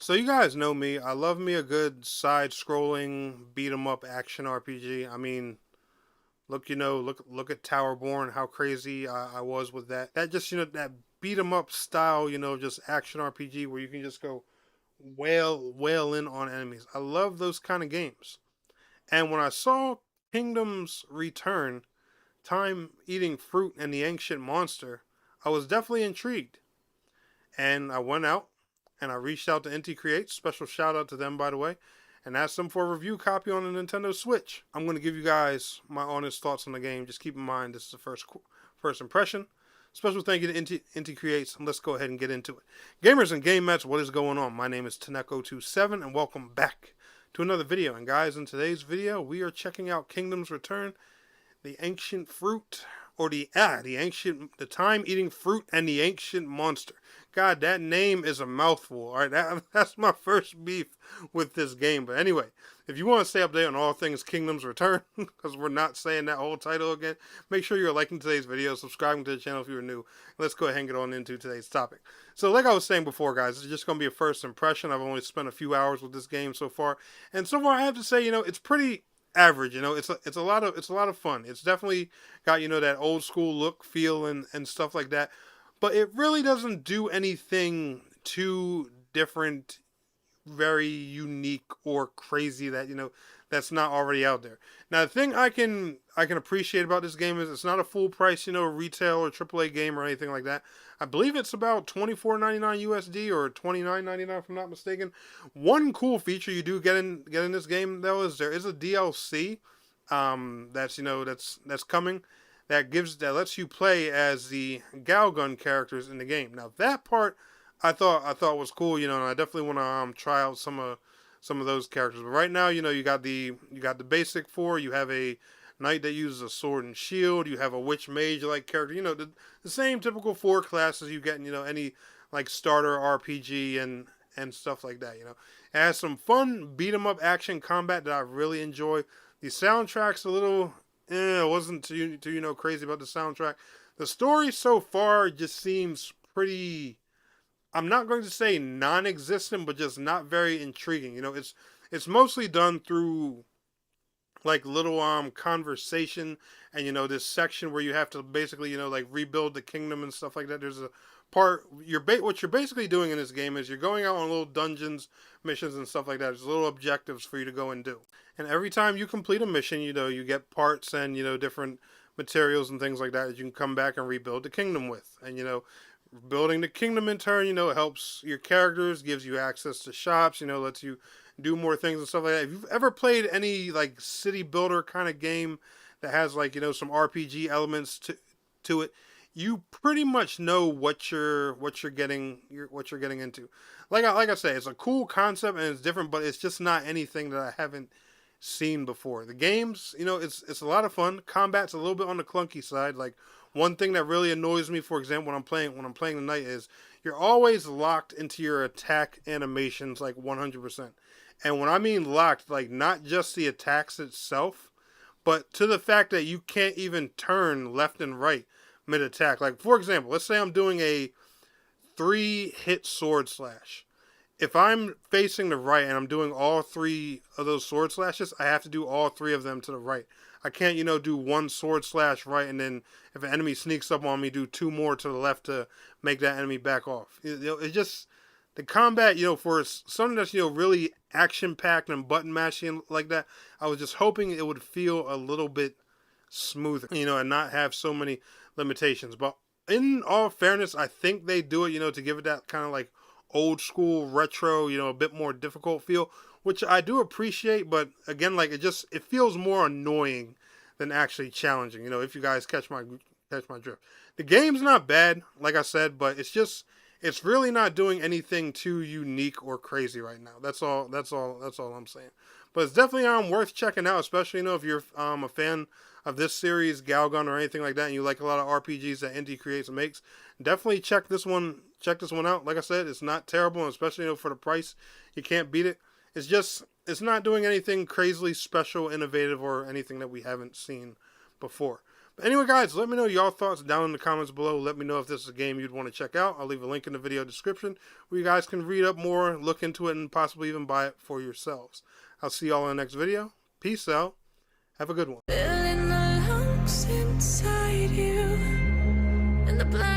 So you guys know me. I love me a good side-scrolling beat 'em up action RPG. I mean, look at Towerborn, how crazy I was with that. That just that beat 'em up style, just action RPG where you can just go wail in on enemies. I love those kind of games. And when I saw Kingdom's Return, Time Eating Fruit and the Ancient Monster, I was definitely intrigued. And I went out and I reached out to Inti Creates. Special shout out to them, by the way, and asked them for a review copy on the Nintendo Switch. I'm going to give you guys my honest thoughts on the game. Just keep in mind this is the first impression. Special thank you to Inti Creates, and let's go ahead and get into it. Gamers and game mats, what is going on? My name is Taneko27, and welcome back to another video. And guys, in today's video, we are checking out Kingdom's Return, the ancient fruit, or the time eating fruit and the ancient monster. God, that name is a mouthful. All right, that's my first beef with this game. But anyway, if you want to stay updated on all things Kingdom's Return, because we're not saying that whole title again, make sure you're liking today's video, subscribing to the channel if you're new. Let's go ahead and get on into today's topic. So like I was saying before, guys, this is just going to be a first impression. I've only spent a few hours with this game so far, and so far I have to say, it's pretty average. It's a lot of fun. It's definitely got that old school look, feel, and stuff like that. But it really doesn't do anything too different, very unique or crazy that's not already out there. Now the thing I can appreciate about this game is it's not a full price retail or AAA game or anything like that. I believe it's about $24.99 USD or $29.99 if I'm not mistaken. One cool feature you do get in this game though is there is a DLC that's coming that lets you play as the Galgun characters in the game. Now that part I thought was cool, and I definitely want to try out some of those characters. But right now, you got the basic four. You have a knight that uses a sword and shield. You have a witch mage like character. The same typical four classes you get in any like starter RPG and stuff like that. It has some fun beat 'em up action combat that I really enjoy. The soundtrack's a little I wasn't too crazy about the soundtrack. The story so far just seems pretty, I'm not going to say non-existent, but just not very intriguing. It's mostly done through like little conversation, and this section where you have to basically like rebuild the kingdom and stuff like that. There's a part what you're basically doing in this game is you're going out on little dungeons, missions and stuff like that. There's little objectives for you to go and do. And every time you complete a mission, you get parts and different materials and things like that you can come back and rebuild the kingdom with. And building the kingdom in turn, helps your characters, gives you access to shops, lets you do more things and stuff like that. If you've ever played any like city builder kind of game that has like some RPG elements to it, you pretty much know what you're getting into. Like I say, it's a cool concept and it's different, but it's just not anything that I haven't seen before. The games, it's a lot of fun. Combat's a little bit on the clunky side. Like one thing that really annoys me, for example, when I'm playing the knight is you're always locked into your attack animations like 100%. And when I mean locked, like not just the attacks itself, but to the fact that you can't even turn left and right mid attack. Like for example, let's say I'm doing a 3-hit sword slash. If I'm facing the right and I'm doing all three of those sword slashes, I have to do all three of them to the right. I can't, do one sword slash right and then if an enemy sneaks up on me, do two more to the left to make that enemy back off. It just, the combat, for something that's, really action packed and button mashing like that, I was just hoping it would feel a little bit smoother, and not have so many limitations. But in all fairness, I think they do it, to give it that kind of like old school retro, a bit more difficult feel, which I do appreciate. But again, like it feels more annoying than actually challenging. If you guys catch my drift. The game's not bad, like I said, but it's really not doing anything too unique or crazy right now. That's all I'm saying. But it's definitely worth checking out, especially if you're a fan of this series, Galgun or anything like that, and you like a lot of RPGs that Inti Creates and makes. Definitely check this one out. Like I said, it's not terrible, and especially for the price, you can't beat it. It's not doing anything crazily special, innovative, or anything that we haven't seen before. But anyway, guys, let me know your thoughts down in the comments below. Let me know if this is a game you'd want to check out. I'll leave a link in the video description where you guys can read up more, look into it, and possibly even buy it for yourselves. I'll see y'all in the next video. Peace out. Have a good one. Filling the lungs inside you, and the blood